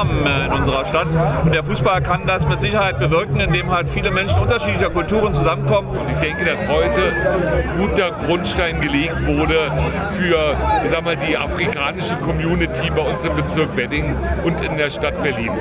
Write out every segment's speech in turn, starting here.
in unserer Stadt. Und der Fußball kann das mit Sicherheit bewirken, indem halt viele Menschen unterschiedlicher Kulturen zusammenkommen. Und ich denke, dass heute guter Grundstein gelegt wurde für, ich sag mal, die afrikanische Community bei uns im Bezirk Wedding und in der Stadt Berlin.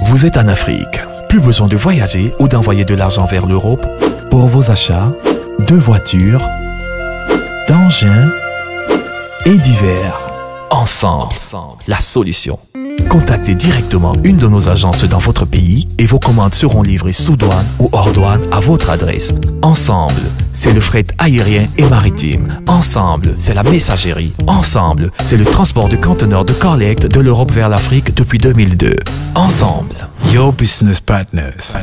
Vous êtes en Afrique. Plus besoin de voyager ou d'envoyer de l'argent vers l'Europe pour vos achats de voitures, d'engins et divers. Ensemble, la solution. Contactez directement une de nos agences dans votre pays et vos commandes seront livrées sous douane ou hors douane à votre adresse. Ensemble, c'est le fret aérien et maritime. Ensemble, c'est la messagerie. Ensemble, c'est le transport de conteneurs de collecte de l'Europe vers l'Afrique depuis 2002. Ensemble. Your business partners.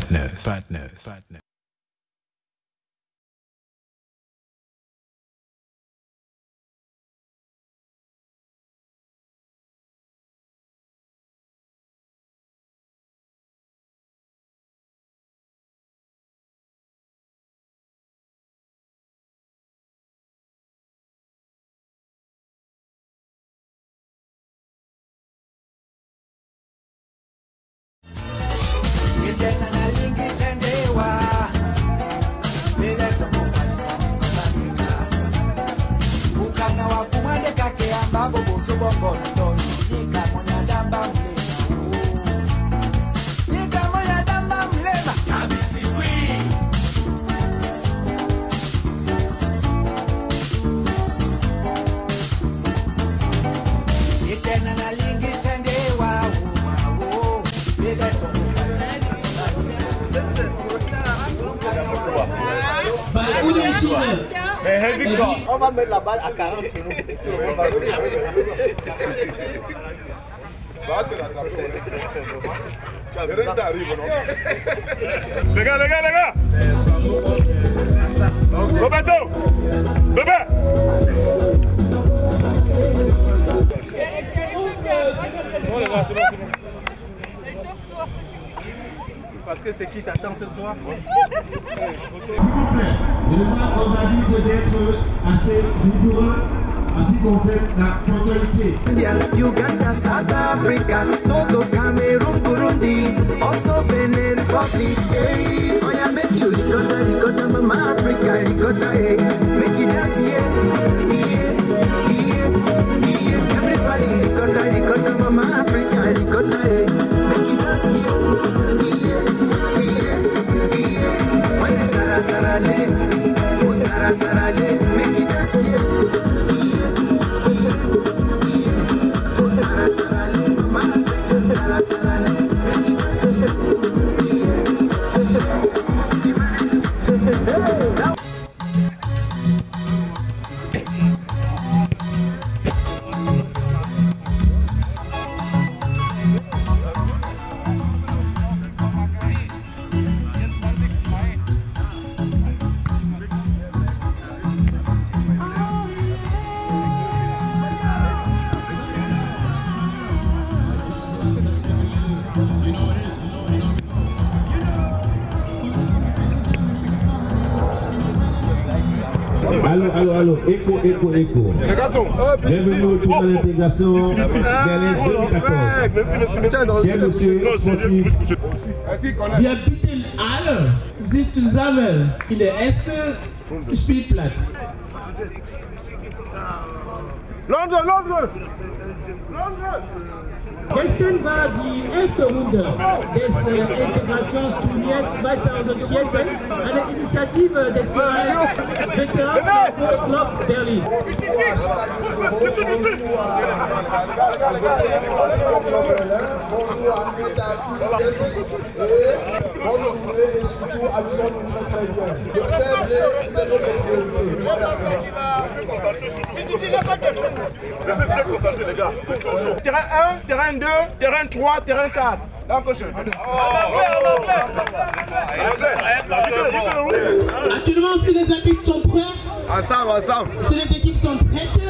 On va mettre la balle à 40 kg. Les gars! Roberto! Bébé! Oh les gars, c'est bon. Parce que c'est qui t'attend ce soir? Je demande aux adultes d'être assez rigoureux en ce qui concerne la ponctualité. Uganda, South Africa, Togo, Cameroon, Burundi, also Benin Republic. Hey, oh yeah, make you ricotta, mama Africa, ricotta, hey, make it dance, yeah. Everybody ricotta, mama Africa, ricotta, hey, make it dance, yeah. Sarale, oh sarale, make it dance, yeah. Oh sarale, mama Africa, sarale, make it dance, Allô, écho. Les garçons, Bienvenue au tour de l'intégration Berlin 2014. Chers monsieur sportif. Wir bitten alle, sich zu sammeln in der ersten Spielplatz. Londres! Gestern war die erste Runde des Integrationsturniers 2014, eine Initiative des Vereins Veteran Club Berlin. Bonjour à vont nous jouer et surtout amusons-nous très très bien. Le fair play, c'est notre priorité. Merci. Terrain 1, terrain 2, terrain 3, terrain 4. Actuellement, si les équipes sont prêtes, Ensemble. si les équipes sont prêtes,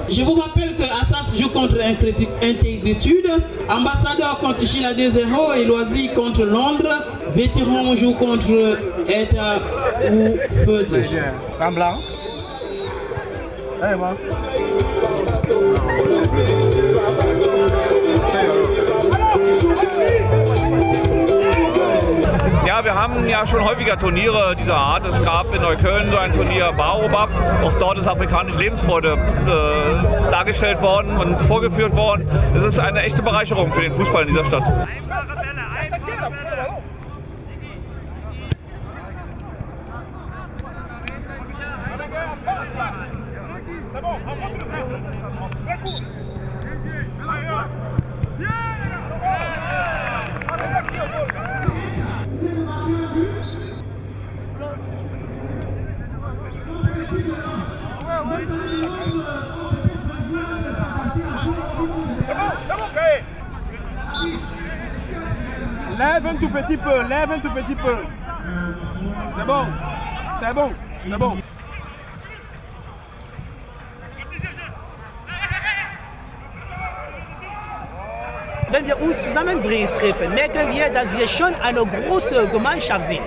je vous rappelle que Assas joue contre Intégritude, Ambassadeur contre Chila 2-0 et Loisy contre Londres, Vétéran joue contre Eta ou Petit. En blanc. Ja, wir haben ja schon häufiger Turniere dieser Art. Es gab in Neukölln so ein Turnier Baobab. Auch dort ist afrikanische Lebensfreude dargestellt worden und vorgeführt worden. Es ist eine echte Bereicherung für den Fußball in dieser Stadt. Lève un tout petit peu, lève un tout petit peu. C'est bon, c'est bon, c'est bon. Wenn wir uns zusammentreffen, merken wir, dass wir schon eine große Gemeinschaft sind.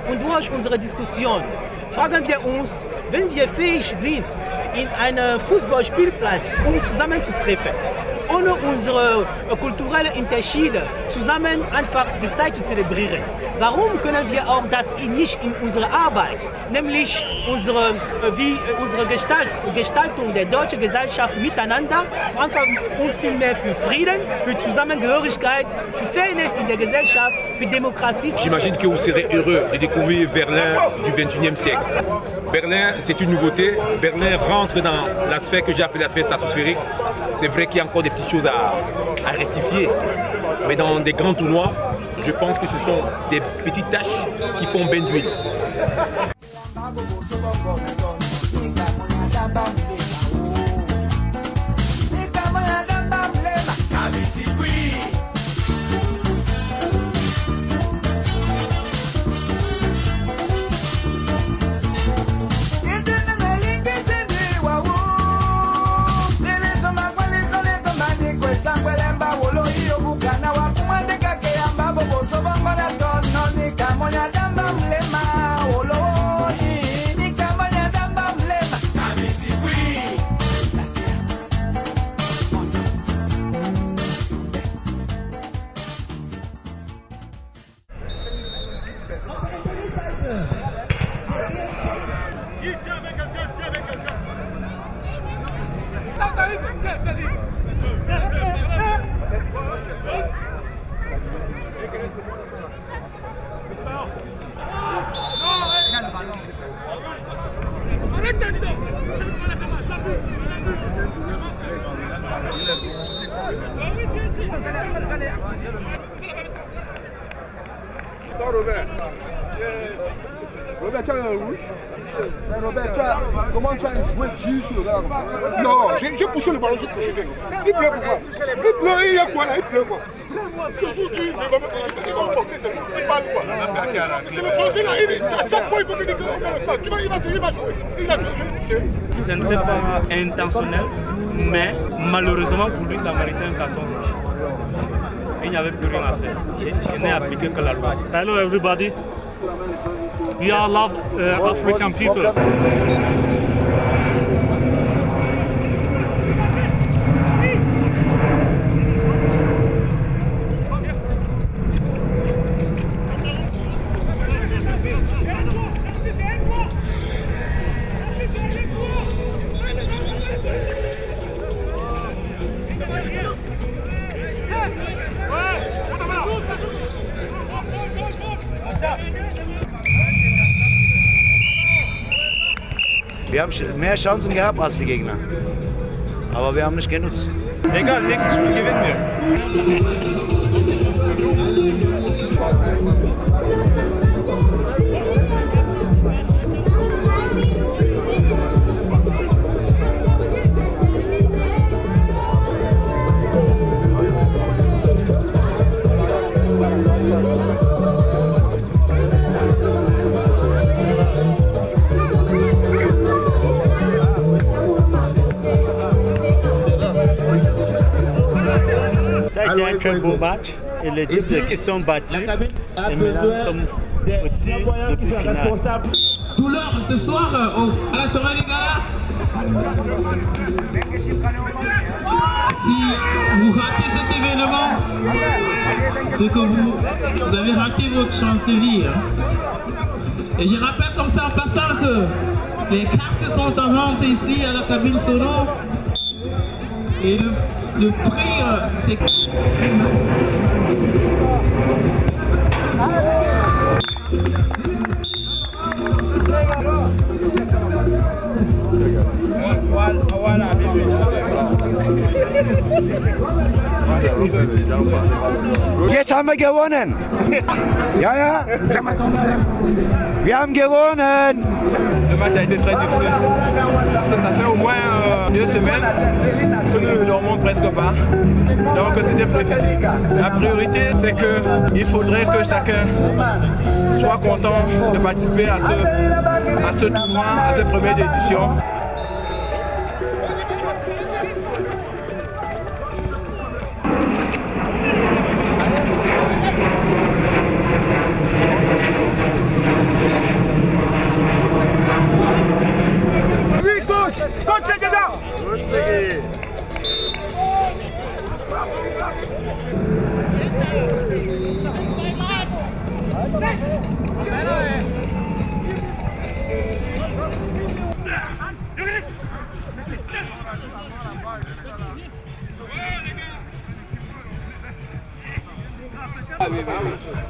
Und durch unsere Diskussion fragen wir uns, wenn wir fähig sind, in einem Fußballspielplatz zusammenzutreffen, ohne unsere kulturellen Unterschiede zusammen einfach die Zeit zu zelebrieren. Warum können wir auch das nicht in unserer Arbeit, nämlich unsere Gestaltung der deutschen Gesellschaft miteinander, einfach uns viel mehr für Frieden, für Zusammengehörigkeit, für Fairness in der Gesellschaft, für Demokratie. J'imagine que vous serez heureux de découvrir Berlin du XXIe siècle. Berlin, c'est une nouveauté. Berlin rentre dans la sphère que j'ai appelée la sphère stratosphérique. C'est vrai qu'il y a encore des petites choses à rectifier. Mais dans des grands tournois, je pense que ce sont des petites tâches qui font bain d'huile. Robert, tu as un rouge. Mais Robert, comment tu as joué dur sur le gars? Non, j'ai poussé le ballon, j'ai poussé. Il pleut pourquoi? Il pleut, il y a quoi là? Il pleut quoi? Je joue dur, il va me porter, c'est lui. Il parle quoi? C'est le français là, à chaque fois il faut me dire que ça. Tu vois, il va jouer. Il a joué, je l'ai touché. Ce n'était pas intentionnel, mais malheureusement pour lui, ça méritait un carton rouge. Il n'y avait plus rien à faire. Je n'ai appliqué que la loi. Hello everybody. We all love African people. Wir haben mehr Chancen gehabt als die Gegner, aber wir haben nicht genutzt. Egal, nächstes Spiel gewinnen wir. Un très beau match et les deux équipes sont battues et maintenant nous sommes au tir de finale. Douleur ce soir à la soirée des galas. Si vous ratez cet événement, c'est que vous avez raté votre chance de vie. Et je rappelle comme ça en passant que les cartes sont en vente ici à la cabine solo. Et le prix, c'est... Jetzt haben wir gewonnen. Ja, ja. Wir haben gewonnen. Le match a été très difficile parce que ça fait au moins 2 semaines que nous ne dormons presque pas. Donc c'était très difficile. La priorité c'est qu'il faudrait que chacun soit content de participer à ce tournoi, à cette première édition.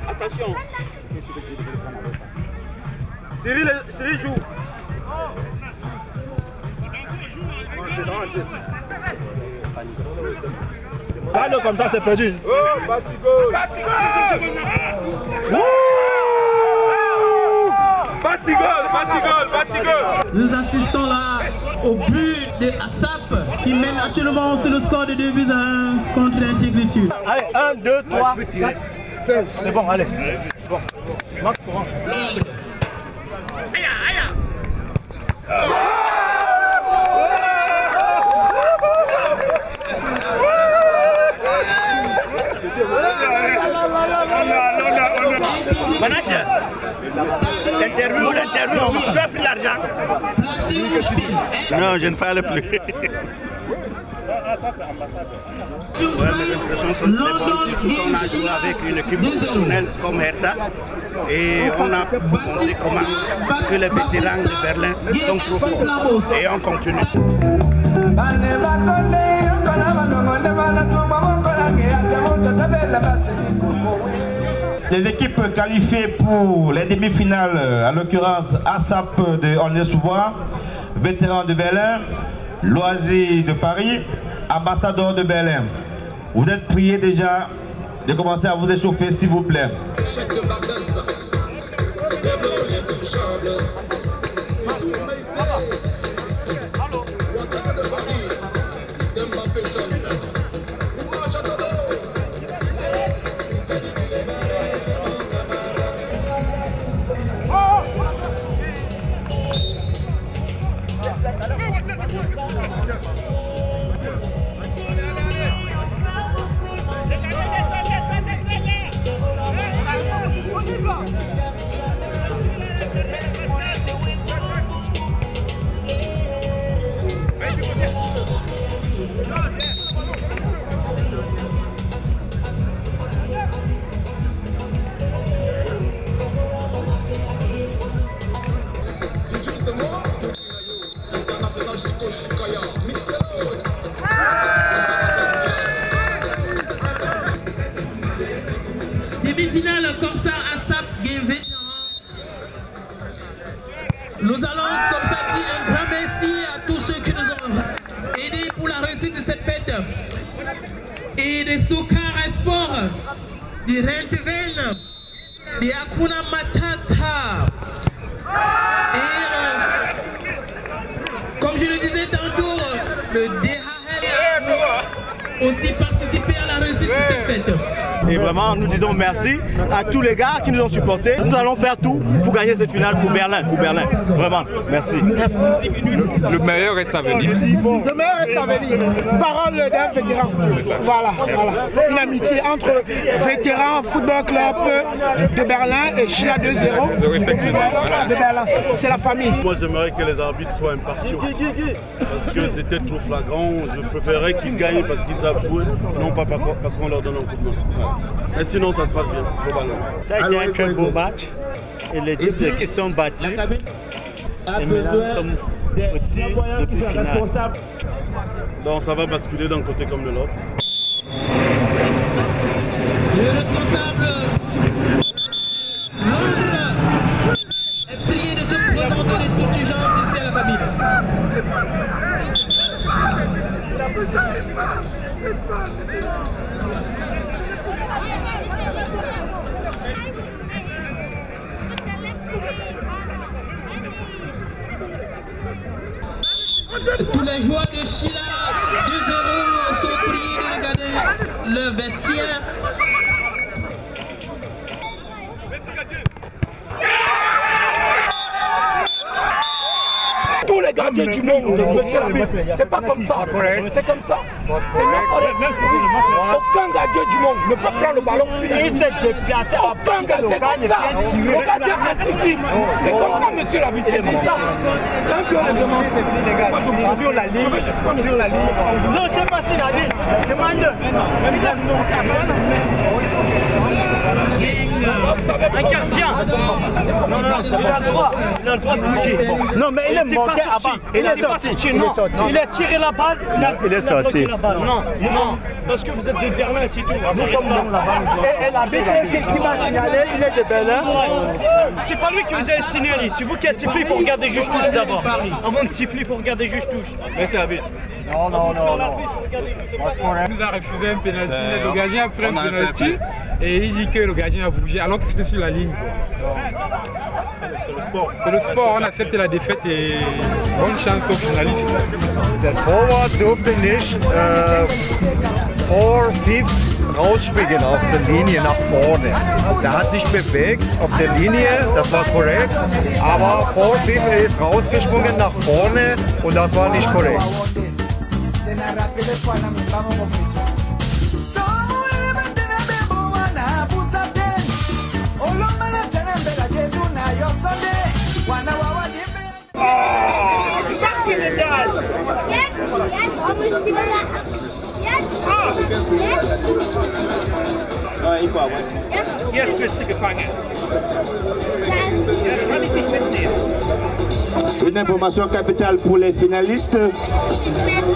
Attention. Cyril joue. Parle comme ça, c'est perdu. Nous assistons là au but de ASAP qui mène actuellement sur le score de 2-1 contre Intégritude. Allez, 1, 2, 3, 4. C'est bon, allez. Bon. Max courant. Manager, l'interview, tu as pris l'argent? Non, je ne parle plus. Ouais, les impressions sont très bonnes, surtout qu'on a joué avec une équipe professionnelle comme Hertha et on a montré comment que les vétérans de Berlin sont profonds et on continue. Les équipes qualifiées pour les demi-finales, à l'occurrence ASAP de Aulnay-sous-Bois, Vétérans de Berlin, Loisirs de Paris, Ambassadeurs de Berlin. Vous êtes priés déjà de commencer à vous échauffer, s'il vous plaît. Demi-finale comme ça à SAP Game Vétéran. Nous allons comme ça dire un grand merci à tous ceux qui nous ont aidés pour la réussite de cette fête. Et des Sokar Sport, du Rentven, Yakuna Matata. Et comme je le disais tantôt, le DHL a aussi participé à la réussite de cette fête. Et vraiment, nous disons merci à tous les gars qui nous ont supportés. Nous allons faire tout pour gagner cette finale pour Berlin. Vraiment, merci. Le meilleur reste à venir. Le meilleur reste à venir. Parole d'un vétéran. Voilà. Une amitié entre vétérans football club de Berlin et Chila 2-0 de Berlin. C'est la famille. Moi, j'aimerais que les arbitres soient impartiaux. Parce que c'était trop flagrant. Je préférerais qu'ils gagnent parce qu'ils savent jouer, non pas parce qu'on leur donne un coup de main. Mais sinon, ça se passe bien, globalement. Ça a été un très beau match. Et les deux équipes sont battues. Et maintenant, nous sommes au tir de finale. Donc, ça va basculer d'un côté comme de l'autre. Le responsable Londres est prié de se présenter de toute urgence ici à la famille. Tous les joueurs de Chila 2-0 sont priés de regarder le vestiaire. Tous les gardiens du monde, monsieur l'arbitre, c'est pas comme ça. C'est comme ça. C'est pas correct. Aucun gardien du monde ne peut prendre le ballon sur la ligne. Aucun gardien, c'est comme ça. Le gardien anticipe. C'est comme ça, monsieur l'arbitre, c'est comme ça. C'est un peu c'est fini, les gars. Sur la ligne. Sur la ligne. Non, c'est pas sur la ligne. Demande. Un gardien. Non, il a le droit. Il a le droit de bouger. Non, mais il est monté avant. Il est sorti. Il a tiré la balle. Il est sorti. Non, parce que vous êtes de Berlin, c'est tout. Nous sommes dans la balle. Et l'arbitre qui m'a signalé, il est de Berlin. C'est pas lui qui vous a signalé. C'est vous qui avez sifflé pour regarder juste touche d'abord. Avant de siffler pour regarder juste touche. Mais c'est l'arbitre. Non. Il nous a refusé un pénalty. Le gardien a pris un pénalty et il dit que le gardien a bougé alors que c'était sur la ligne. C'est le sport. C'est le sport, on accepte la défaite et bonne chance aux finalistes. Der Torwart durfte nicht vor Pfiff rausspringen auf der Linie nach vorne. Der hat sich bewegt auf der Linie, das war korrekt, aber vor Pfiff ist rausgesprungen nach vorne und das war nicht korrekt. Jetzt bist du gefangen. Jetzt kann ich dich mitnehmen. Une information capitale pour les finalistes.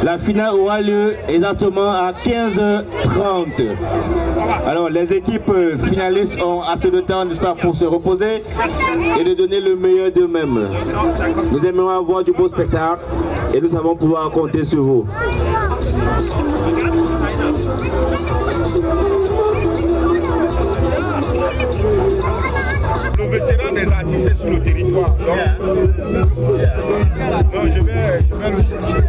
La finale aura lieu exactement à 15h30. Alors les équipes finalistes ont assez de temps, n'est-ce pas, pour se reposer et de donner le meilleur d'eux-mêmes. Nous aimerions avoir du beau spectacle et nous savons pouvoir compter sur vous. Le vétéran des artistes est sur le territoire. Donc, je vais le chercher.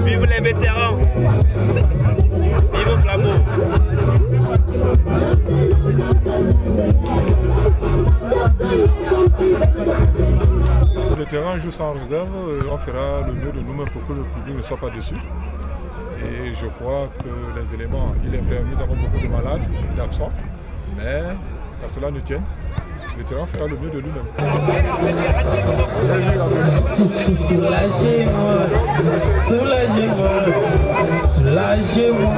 Vive les vétérans. Vive Flambeau. Le terrain joue sans réserve, on fera le mieux de nous-mêmes pour que le public ne soit pas déçu. Et je crois que les éléments, il est vrai, nous avons beaucoup de malades, il est absent, mais qu'à cela ne tienne, le terrain fera le mieux de lui-même. Soulagez-moi.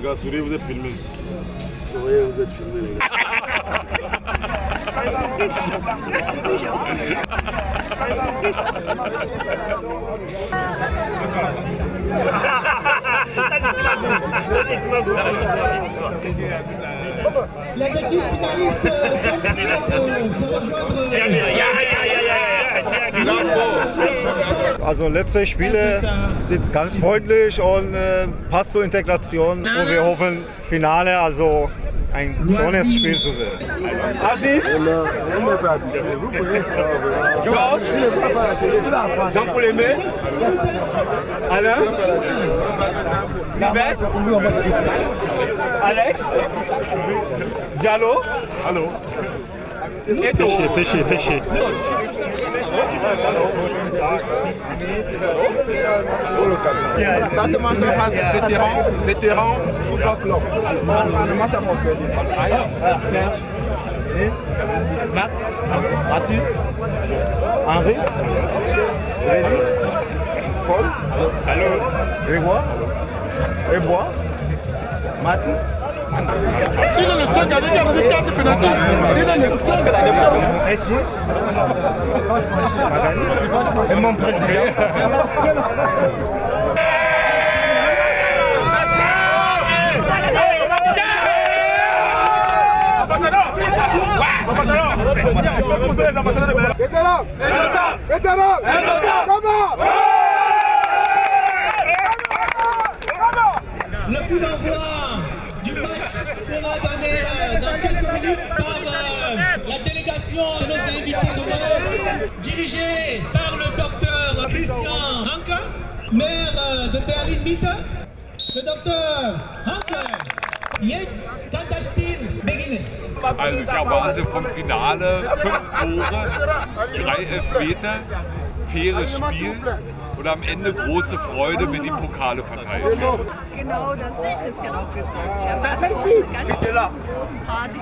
gars, souriez, vous êtes filmés. Souriez, vous êtes filmés, les gars. Les équipes finalistes Also letzte Spiele sind ganz freundlich und passt zur Integration und wir hoffen Finale, also ein schönes Spiel zu sehen. Jean-Paul Aimé, Alain, Sylvestre, Alex, Diallo, allô. Fais. Exactement sur face vétéran football club. Le match a prospéré. Serge, Max, Mathieu, Henri, Rémi, Paul, Grégoire, Ebois, Mathieu. Il a le 5 à l'égard de 4 pénalités. Il a le 5 à l'égard de Et mon président. Le coup d'envoi du match sera donné dans quelques minutes par la délégation de nos invités d'honneur, dirigée par le docteur Christian Hanke, maire de Berlin-Mitte. Le docteur Hanke, jetzt kann das Spiel beginnen. Also ich erwarte vom Finale 5 Tore, 3 Elfmeter, faires Spiel und am Ende große Freude, wenn die Pokale verteilt werden. Genau, das hat Christian auch gesagt. Ich erwarte auch einen ganz großen Party.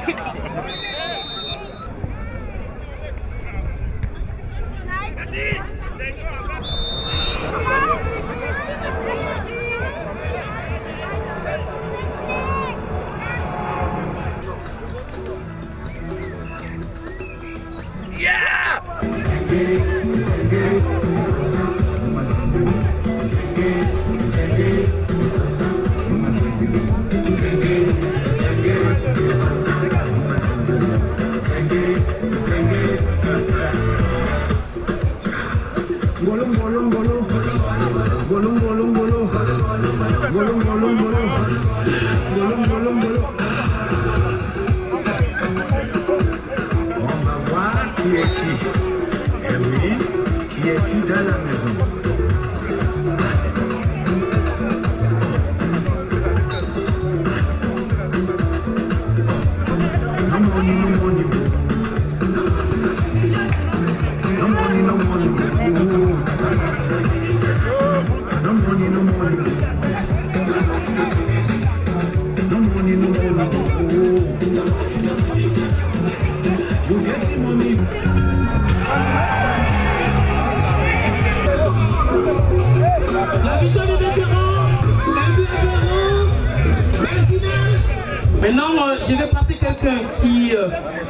Maintenant, je vais passer quelqu'un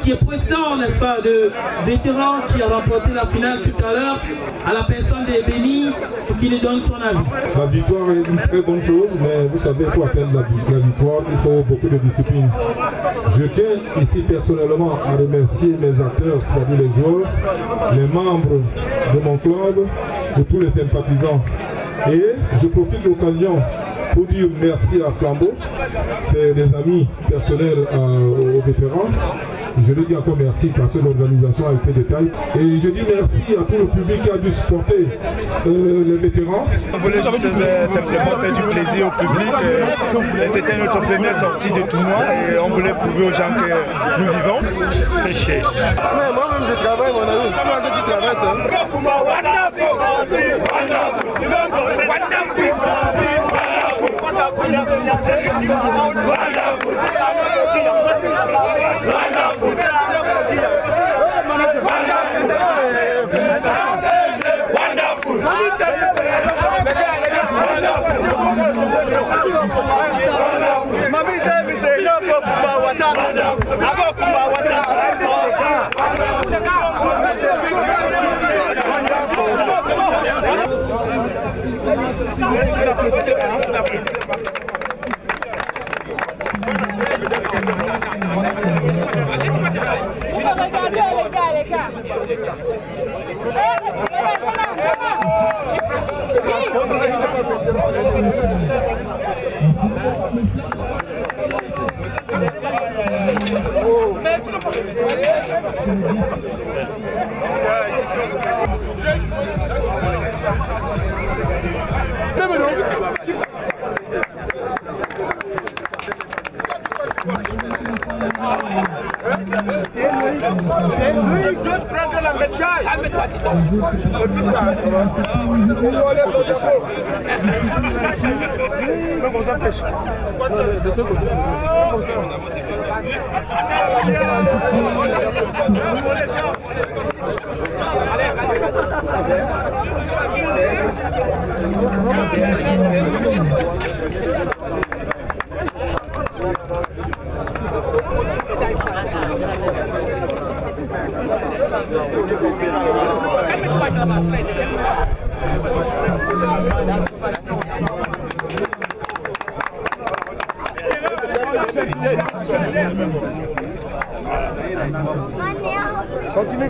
qui est pressant, n'est-ce pas, de vétéran qui a remporté la finale tout à l'heure, à la personne de Béni, pour qu'il nous donne son avis. La victoire est une très bonne chose, mais vous savez, pour atteindre la victoire, il faut beaucoup de discipline. Je tiens ici personnellement à remercier mes acteurs, c'est-à-dire les joueurs, les membres de mon club, de tous les sympathisants. Et je profite de l'occasion pour dire merci à Flambeau, c'est des amis personnels aux vétérans. Je leur dis encore merci parce que l'organisation a été de taille. Et je dis merci à tout le public qui a dû supporter les vétérans. On voulait juste simplement faire du plaisir au public. C'était notre première sortie du tournoi et on voulait prouver aux gens que nous vivons. Péché. Moi-même je travaille, mon ami. C'est moi que tu travailles,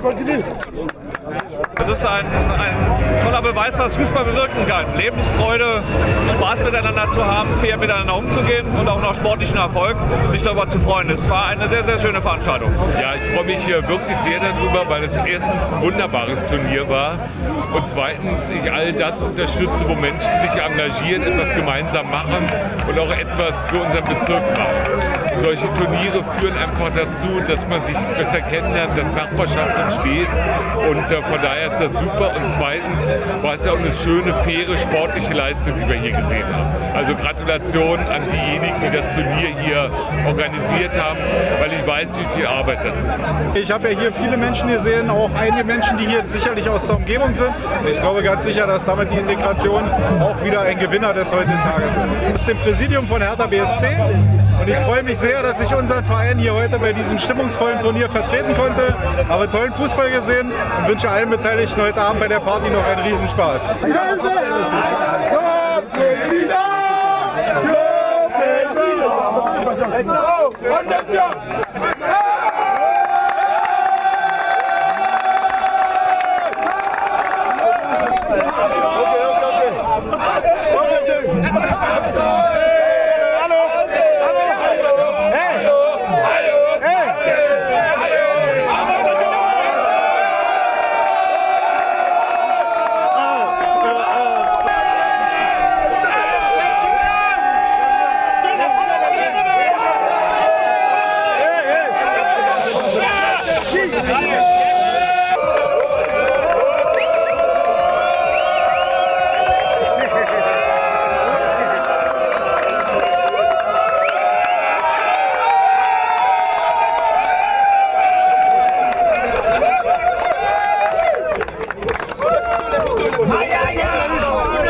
Continue. Es ist ein toller Beweis, was Fußball bewirken kann. Lebensfreude, Spaß miteinander zu haben, fair miteinander umzugehen und auch nach sportlichen Erfolg sich darüber zu freuen. Es war eine sehr, sehr schöne Veranstaltung. Ja, ich freue mich hier wirklich sehr darüber, weil es erstens ein wunderbares Turnier war und zweitens ich all das unterstütze, wo Menschen sich engagieren, etwas gemeinsam machen und auch etwas für unseren Bezirk machen. Und solche Turniere führen einfach dazu, dass man sich besser kennenlernt, dass Nachbarschaft entsteht und von daher ist das super. Und zweitens war es ja auch eine schöne, faire, sportliche Leistung, die wir hier gesehen haben. Also Gratulation an diejenigen, die das Turnier hier organisiert haben, weil ich weiß, wie viel Arbeit das ist. Ich habe ja hier viele Menschen gesehen, auch einige Menschen, die hier sicherlich aus der Umgebung sind. Und ich glaube ganz sicher, dass damit die Integration auch wieder ein Gewinner des heutigen Tages ist. Das ist im Präsidium von Hertha BSC und ich freue mich sehr, dass ich unseren Verein hier heute bei diesem stimmungsvollen Turnier vertreten konnte. Habe tollen Fußball gesehen und wünsche allen Beteiligten heute Abend bei der Party noch einen Riesenspaß.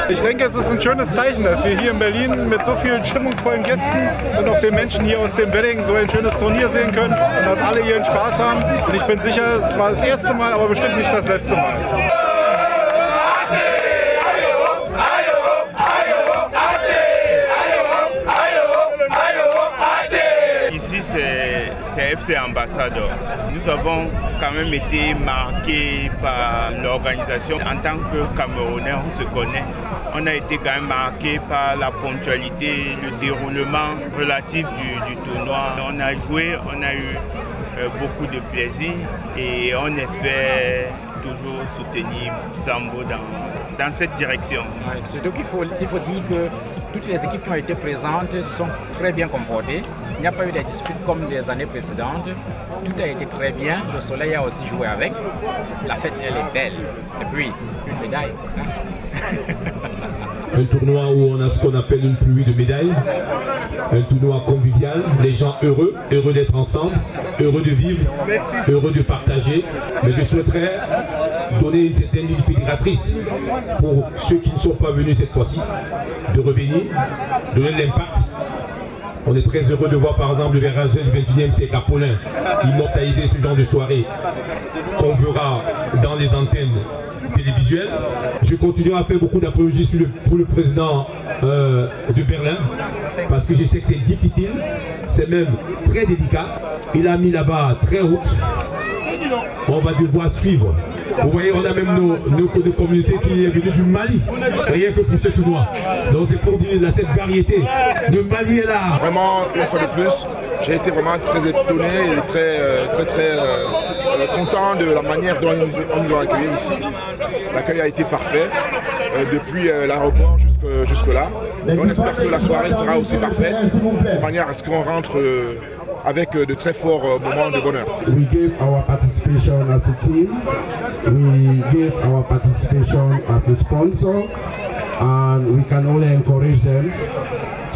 Ich denke, es ist ein schönes Zeichen, dass wir hier in Berlin mit so vielen stimmungsvollen Gästen und auch den Menschen hier aus dem Wedding so ein schönes Turnier sehen können und dass alle ihren Spaß haben. Und ich bin sicher, es war das erste Mal, aber bestimmt nicht das letzte Mal. Ici, c'est FC Ambassadeur. Nous avons quand même été marqués par l'organisation. En tant que Camerounais, on se connaît. On a été quand même marqués par la ponctualité, le déroulement relatif du tournoi. On a joué, on a eu beaucoup de plaisir et on espère toujours soutenir Flambeau dans cette direction. Ouais, surtout qu'il faut dire que toutes les équipes qui ont été présentes se sont très bien comportées. Il n'y a pas eu de disputes comme les années précédentes. Tout a été très bien. Le soleil a aussi joué avec. La fête, elle est belle. Et puis, une médaille. Un tournoi où on a ce qu'on appelle une pluie de médailles. Un tournoi convivial. Les gens heureux d'être ensemble, heureux de vivre, heureux de partager. Mais je souhaiterais donner une certaine ligne fédératrice pour ceux qui ne sont pas venus cette fois-ci, de revenir, donner l'impact. On est très heureux de voir par exemple le Véran du 21e siècle à Paulin immortaliser ce genre de soirée qu'on verra dans les antennes télévisuelles. Je continue à faire beaucoup d'apologies pour le président de Berlin parce que je sais que c'est difficile, c'est même très délicat. Il a mis là-bas très haute. On va devoir suivre. Vous voyez, on a même nos communautés qui est venue du Mali, rien que pour ce tournoi. Donc c'est pour dire cette variété. Le Mali est là. Vraiment, une fois de plus, j'ai été vraiment très étonné et très content de la manière dont on nous a accueillis ici. L'accueil a été parfait, depuis l'aéroport jusque là. Et on espère que la soirée sera aussi parfaite, de manière à ce qu'on rentre avec de très forts moments de bonheur. We gave our participation as a team, we gave our participation as a sponsor, and we can only encourage them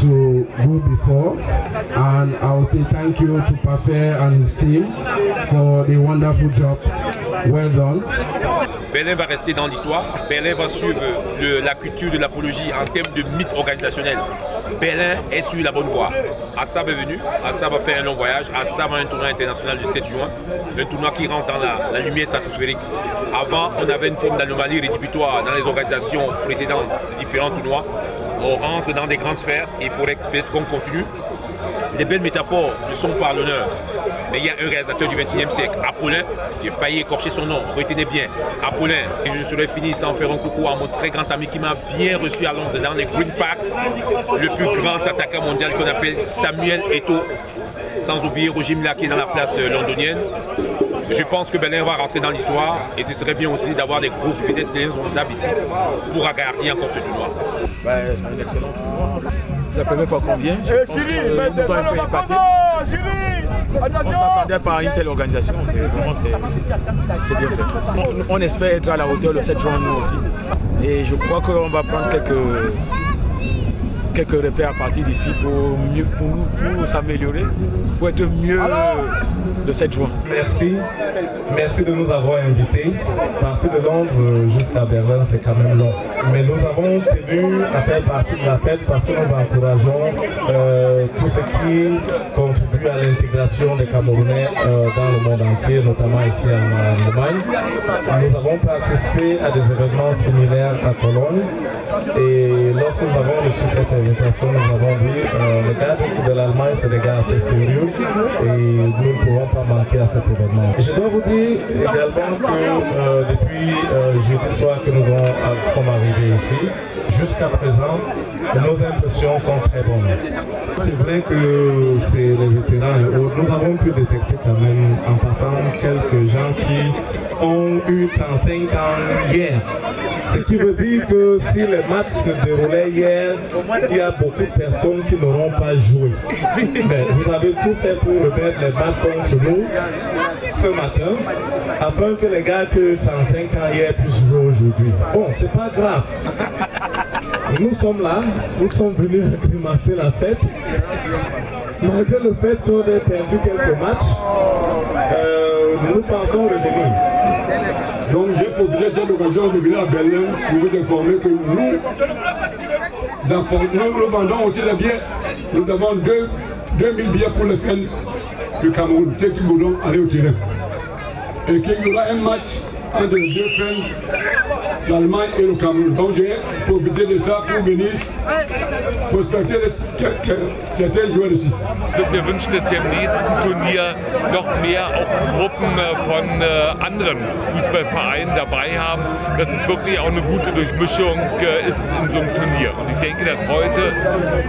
to go before. And I will say thank you to Parfait and his team for the wonderful job. Well done. Berlin va rester dans l'histoire. Berlin va suivre la culture de l'apologie en termes de mythe organisationnel. Berlin est sur la bonne voie. Assab est venu, Assab va faire un long voyage, Assab a un tournoi international le 7 juin, un tournoi qui rentre dans la lumière stratosphérique. Avant, on avait une forme d'anomalie rédhibitoire dans les organisations précédentes de différents tournois. On rentre dans des grandes sphères et il faudrait peut-être qu'on continue. Les belles métaphores ne sont pas à l'honneur. Mais il y a un réalisateur du 21e siècle, Apollin, j'ai failli écorcher son nom, retenez bien, Apollin. Et je ne serais fini sans faire un coucou à mon très grand ami qui m'a bien reçu à Londres dans les Green Park, le plus grand attaquant mondial qu'on appelle Samuel Eto'o, sans oublier Roger Mila qui est dans la place londonienne. Je pense que Berlin va rentrer dans l'histoire et ce serait bien aussi d'avoir des groupes peut-être insurmontables ici pour agrandir encore ce tournoi. C'est un excellent tournoi. C'est la première fois qu'on vient, je pense que nous avons un peu épaté. On ne s'attendait pas à une telle organisation, c'est bien fait. On espère être à la hauteur de cette journée nous aussi. Et je crois qu'on va prendre quelques repères à partir d'ici pour s'améliorer, pour être mieux de cette journée. Merci de nous avoir invités. Partir de Londres jusqu'à Berlin, c'est quand même long. Mais nous avons tenu à faire partie de la fête parce que nous encourageons tout ce qui contribue à l'intégration des Camerounais dans le monde entier, notamment ici en Allemagne. Nous avons participé à des événements similaires à Cologne et lorsque nous avons reçu cette invitation, nous avons dit les gars de l'Allemagne, c'est des gars assez sérieux et nous ne pouvons pas manquer à cet événement. Et je dois vous dire également que depuis jeudi soir que nous sommes arrivés ici, jusqu'à présent, nos impressions sont très bonnes. C'est vrai que c'est les vétérans et autres. Nous avons pu détecter quand même en passant quelques gens qui ont eu 35 ans hier. Ce qui veut dire que si les matchs se déroulaient hier, il y a beaucoup de personnes qui n'auront pas joué. Mais vous avez tout fait pour remettre les matchs contre nous ce matin, afin que les gars qui ont 35 ans hier puissent jouer aujourd'hui. Bon, c'est pas grave. Nous sommes là, nous sommes venus agrémenter la fête. Malgré le fait qu'on ait perdu quelques matchs, nous pensons revenir. Donc j'ai profité de cette occasion de venir à Berlin pour vous informer que nous vendons aussi les billets. Nous avons 2000 billets pour les fans du Cameroun, ceux qui voudront aller au terrain. Et qu'il y aura un match entre les deux fans, l'Allemagne et le Cameroun. Donc j'ai profité de ça pour venir prospecter certains joueurs ici. Ich würde mir wünschen, dass wir im nächsten Turnier noch mehr auch Gruppen von anderen Fußballvereinen dabei haben, dass es wirklich auch eine gute Durchmischung ist in so einem Turnier. Und ich denke, dass heute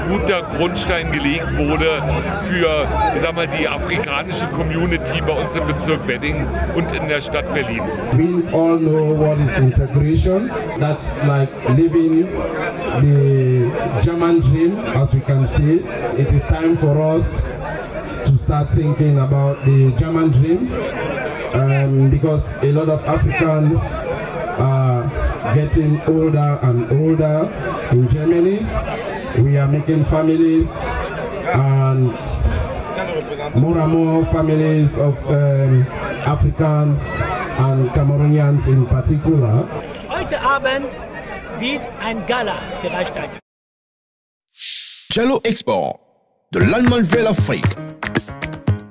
guter Grundstein gelegt wurde für, ich sag mal, die afrikanische Community bei uns im Bezirk Wedding und in der Stadt Berlin. We all know what is integration. That's like living the German dream, as we can see. It is time for us to start thinking about the German dream because a lot of Africans are getting older and older in Germany. We are making families and more families of Africans and Cameroonians in particular. Heute Abend wird ein Gala veranstaltet. Cello Export. de l'Allemagne vers l'Afrique.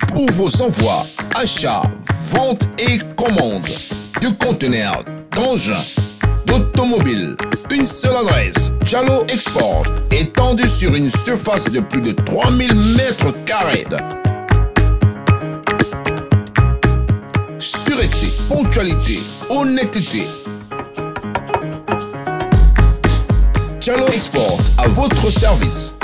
Pour vos envois, achats, ventes et commandes de conteneurs, d'engins, d'automobiles, une seule adresse, Diallo Export, étendue sur une surface de plus de 3000 mètres carrés. Sûreté, ponctualité, honnêteté. Diallo Export à votre service.